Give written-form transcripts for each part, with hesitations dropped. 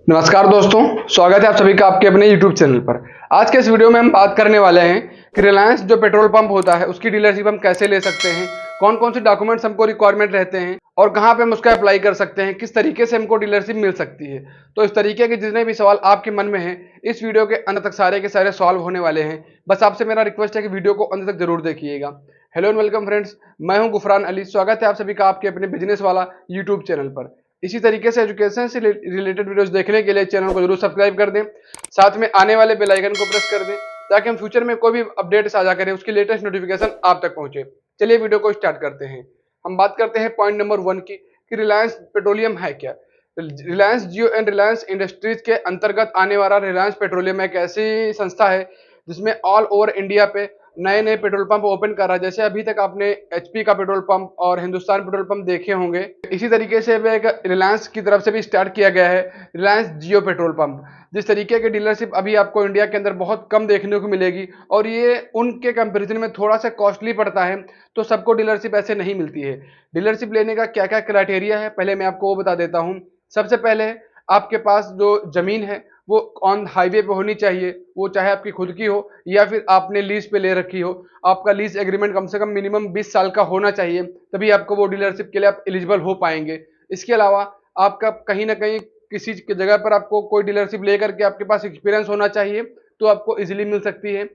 नमस्कार दोस्तों, स्वागत है आप सभी का आपके अपने YouTube चैनल पर। आज के इस वीडियो में हम बात करने वाले हैं कि रिलायंस जो पेट्रोल पंप होता है उसकी डीलरशिप हम कैसे ले सकते हैं, कौन कौन से डॉक्यूमेंट्स हमको रिक्वायरमेंट रहते हैं और कहां पे हम उसका अप्लाई कर सकते हैं, किस तरीके से हमको डीलरशिप मिल सकती है। तो इस तरीके के जितने भी सवाल आपके मन में हैं, इस वीडियो के अंत तक सारे के सारे सॉल्व होने वाले हैं। बस आपसे मेरा रिक्वेस्ट है कि वीडियो को अंत तक जरूर देखिएगा। हेलो एंड वेलकम फ्रेंड्स, मैं हूं गुफरान अली। स्वागत है आप सभी का आपके अपने बिजनेस वाला यूट्यूब चैनल पर। इसी तरीके से एजुकेशन से रिलेटेड वीडियोस देखने के लिए चैनल को जरूर सब्सक्राइब कर दें, साथ में आने वाले बेल आइकन को प्रेस कर दें ताकि हम फ्यूचर में कोई भी अपडेट साझा करें उसकी लेटेस्ट नोटिफिकेशन आप तक पहुंचे। चलिए वीडियो को स्टार्ट करते हैं। हम बात करते हैं पॉइंट नंबर 1 की कि रिलायंस पेट्रोलियम है क्या। रिलायंस जियो एंड रिलायंस इंडस्ट्रीज के अंतर्गत आने वाला रिलायंस पेट्रोलियम एक ऐसी संस्था है जिसमें ऑल ओवर इंडिया पे नए नए पेट्रोल पंप ओपन कर रहा है। जैसे अभी तक आपने एचपी का पेट्रोल पंप और हिंदुस्तान पेट्रोल पंप देखे होंगे, इसी तरीके से एक रिलायंस की तरफ से भी स्टार्ट किया गया है रिलायंस जियो पेट्रोल पंप। जिस तरीके की डीलरशिप अभी आपको इंडिया के अंदर बहुत कम देखने को मिलेगी और ये उनके कंपैरिजन में थोड़ा सा कॉस्टली पड़ता है, तो सबको डीलरशिप ऐसे नहीं मिलती है। डीलरशिप लेने का क्या क्या क्राइटेरिया है पहले मैं आपको वो बता देता हूँ। सबसे पहले आपके पास जो जमीन है वो ऑन हाईवे पे होनी चाहिए, वो चाहे आपकी खुद की हो या फिर आपने लीज पे ले रखी हो। आपका लीज एग्रीमेंट कम से कम मिनिमम 20 साल का होना चाहिए, तभी आपको वो डीलरशिप के लिए आप एलिजिबल हो पाएंगे। इसके अलावा आपका कहीं ना कहीं किसी जगह पर आपको कोई डीलरशिप लेकर के आपके पास एक्सपीरियंस होना चाहिए, तो आपको इजीली मिल सकती है।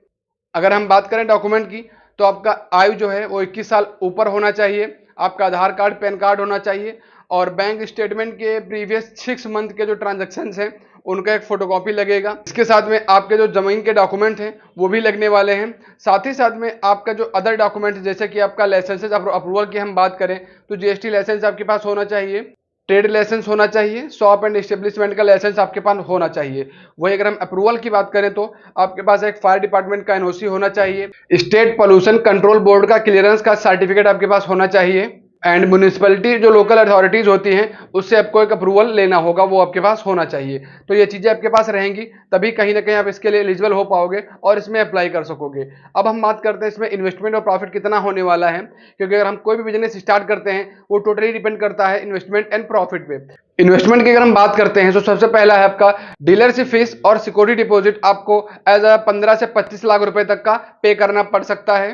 अगर हम बात करें डॉक्यूमेंट की, तो आपका आयु जो है वो 21 साल ऊपर होना चाहिए, आपका आधार कार्ड पैन कार्ड होना चाहिए और बैंक स्टेटमेंट के प्रीवियस 6 मंथ के जो ट्रांजैक्शन हैं उनका एक फोटोकॉपी लगेगा। इसके साथ में आपके जो जमीन के डॉक्यूमेंट हैं वो भी लगने वाले हैं। साथ ही साथ में आपका जो अदर डॉक्यूमेंट जैसे कि आपका लाइसेंसेज अप्रूवल की हम बात करें तो जीएसटी लाइसेंस आपके पास होना चाहिए, ट्रेड लाइसेंस होना चाहिए, शॉप एंड एस्टेब्लिशमेंट का लाइसेंस आपके पास होना चाहिए। वही अगर हम अप्रूवल की बात करें तो आपके पास एक फायर डिपार्टमेंट का एनओसी होना चाहिए, स्टेट पोल्यूशन कंट्रोल बोर्ड का क्लियरेंस का सर्टिफिकेट आपके पास होना चाहिए एंड म्यूनिसिपैलिटी जो लोकल अथॉरिटीज होती हैं उससे आपको एक अप्रूवल लेना होगा, वो आपके पास होना चाहिए। तो ये चीजें आपके पास रहेंगी, तभी कहीं ना कहीं आप इसके लिए एलिजिबल हो पाओगे और इसमें अप्लाई कर सकोगे। अब हम बात करते हैं इसमें इन्वेस्टमेंट और प्रॉफिट कितना होने वाला है, क्योंकि अगर हम कोई भी बिजनेस स्टार्ट करते हैं वो टोटली डिपेंड करता है इन्वेस्टमेंट एंड प्रॉफिट पे। इन्वेस्टमेंट की अगर हम बात करते हैं तो सबसे पहला है आपका डीलरशिप फीस और सिक्योरिटी डिपॉजिट आपको एज अ 15 से 25 लाख रुपए तक का पे करना पड़ सकता है।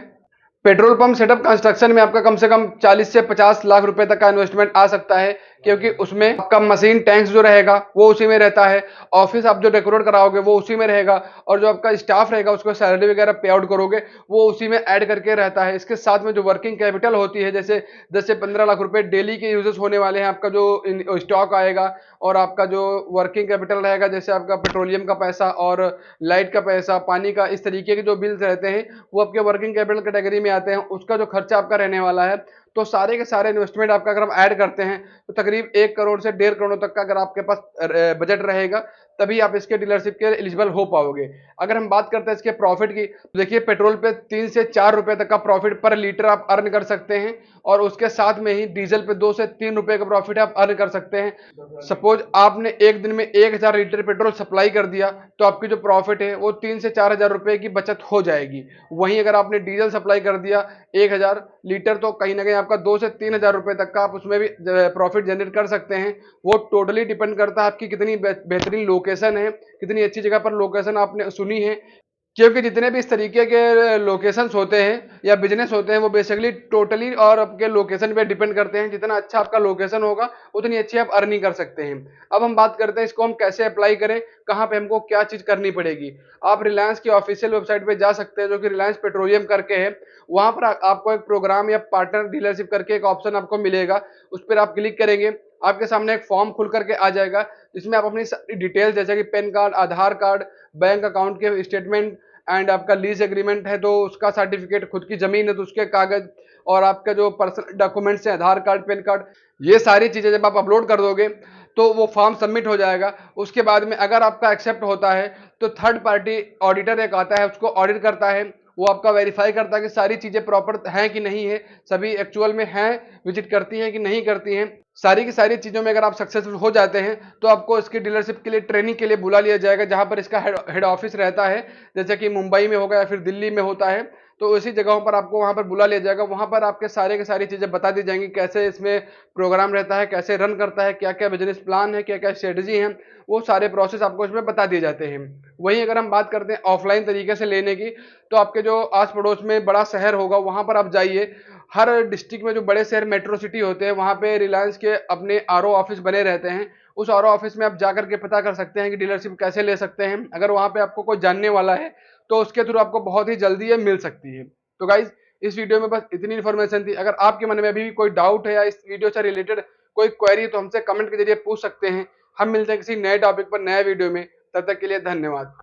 पेट्रोल पंप सेटअप कंस्ट्रक्शन में आपका कम से कम 40 से 50 लाख रुपए तक का इन्वेस्टमेंट आ सकता है, क्योंकि उसमें आपका मशीन टैंक्स जो रहेगा वो उसी में रहता है, ऑफिस आप जो डेकोरेट कराओगे वो उसी में रहेगा और जो आपका स्टाफ रहेगा उसको सैलरी वगैरह पे आउट करोगे वो उसी में ऐड करके रहता है। इसके साथ में जो वर्किंग कैपिटल होती है जैसे 10 से 15 लाख रुपए डेली के यूजेस होने वाले हैं, आपका जो स्टॉक आएगा और आपका जो वर्किंग कैपिटल रहेगा जैसे आपका पेट्रोलियम का पैसा और लाइट का पैसा, पानी का, इस तरीके के जो बिल्स रहते हैं वो आपके वर्किंग कैपिटल कैटेगरी में आते हैं। उसका जो खर्चा आपका रहने वाला है, तो सारे के सारे इन्वेस्टमेंट आपका अगर हम ऐड करते हैं तो तकरीब 1 करोड़ से 1.5 करोड़ तक का अगर आपके पास बजट रहेगा तभी आप इसके डीलरशिप के एलिजिबल हो पाओगे। अगर हम बात करते हैं इसके प्रॉफिट की, तो देखिए पेट्रोल पे 3 से 4 रुपए तक का प्रॉफिट पर लीटर आप अर्न कर सकते हैं और उसके साथ में ही डीजल पे 2 से 3 रुपए का प्रॉफिट आप अर्न कर सकते हैं। सपोज आपने एक दिन में 1000 लीटर पेट्रोल सप्लाई कर दिया तो आपकी जो प्रॉफिट है वो 3 से 4 हजार रुपए की बचत हो जाएगी। वहीं अगर आपने डीजल सप्लाई कर दिया 1000 लीटर तो कहीं ना कहीं आपका 2 से 3 हजार रुपए तक का आप उसमें भी प्रॉफिट जनरेट कर सकते हैं। वो टोटली डिपेंड करता है आपकी कितनी बेहतरीन लोकेशन है, कितनी अच्छी जगह पर लोकेशन आपने सुनी है, क्योंकि जितने भी इस तरीके के लोकेशंस होते हैं या बिजनेस होते हैं वो बेसिकली टोटली और आपके लोकेशन पे डिपेंड करते हैं। जितना अच्छा आपका लोकेशन होगा उतनी अच्छी आप अर्निंग कर सकते हैं। अब हम बात करते हैं इसको हम कैसे अप्लाई करें, कहाँ पे हमको क्या चीज करनी पड़ेगी। आप रिलायंस की ऑफिशियल वेबसाइट पे जा सकते हैं जो कि रिलायंस पेट्रोलियम करके है। वहां पर आपको एक प्रोग्राम या पार्टनर डीलरशिप करके एक ऑप्शन आपको मिलेगा, उस पर आप क्लिक करेंगे, आपके सामने एक फॉर्म खुल करके आ जाएगा जिसमें आप अपनी सारी डिटेल्स जैसे कि पैन कार्ड, आधार कार्ड, बैंक अकाउंट के स्टेटमेंट एंड आपका लीज एग्रीमेंट है तो उसका सर्टिफिकेट, खुद की जमीन है तो उसके कागज और आपका जो पर्सनल डॉक्यूमेंट्स है आधार कार्ड, पैन कार्ड, ये सारी चीजें जब आप अपलोड कर दोगे तो वो फॉर्म सबमिट हो जाएगा। उसके बाद में अगर आपका एक्सेप्ट होता है तो थर्ड पार्टी ऑडिटर एक आता है, उसको ऑडिट करता है, वो आपका वेरीफाई करता है कि सारी चीजें प्रॉपर हैं कि नहीं है, सभी एक्चुअल में हैं, विजिट करती हैं कि नहीं करती हैं। सारी की सारी चीजों में अगर आप सक्सेसफुल हो जाते हैं तो आपको इसकी डीलरशिप के लिए ट्रेनिंग के लिए बुला लिया जाएगा, जहां पर इसका हेड ऑफिस रहता है, जैसे कि मुंबई में होगा या फिर दिल्ली में होता है। तो इसी जगहों पर आपको वहां पर बुला लिया जाएगा। वहां पर आपके सारे की सारी चीजें बता दी जाएंगी, कैसे इसमें प्रोग्राम रहता है, कैसे रन करता है, क्या क्या बिजनेस प्लान है, क्या क्या स्ट्रेटेजी है, वो सारे प्रोसेस आपको इसमें बता दिए जाते हैं। वहीं अगर हम बात करते हैं ऑफलाइन तरीके से लेने की, तो आपके जो आस पड़ोस में बड़ा शहर होगा वहां पर आप जाइए। हर डिस्ट्रिक्ट में जो बड़े शहर मेट्रो सिटी होते हैं वहां पे रिलायंस के अपने आरओ ऑफिस बने रहते हैं। उस आरओ ऑफिस में आप जाकर के पता कर सकते हैं कि डीलरशिप कैसे ले सकते हैं। अगर वहां पे आपको कोई जानने वाला है तो उसके थ्रू आपको बहुत ही जल्दी ये मिल सकती है। तो गाइज, इस वीडियो में बस इतनी इन्फॉर्मेशन थी। अगर आपके मन में अभी भी कोई डाउट है या इस वीडियो से रिलेटेड कोई क्वेरी, तो हमसे कमेंट के जरिए पूछ सकते हैं। हम मिलते हैं किसी नए टॉपिक पर नए वीडियो में। तब तक के लिए धन्यवाद।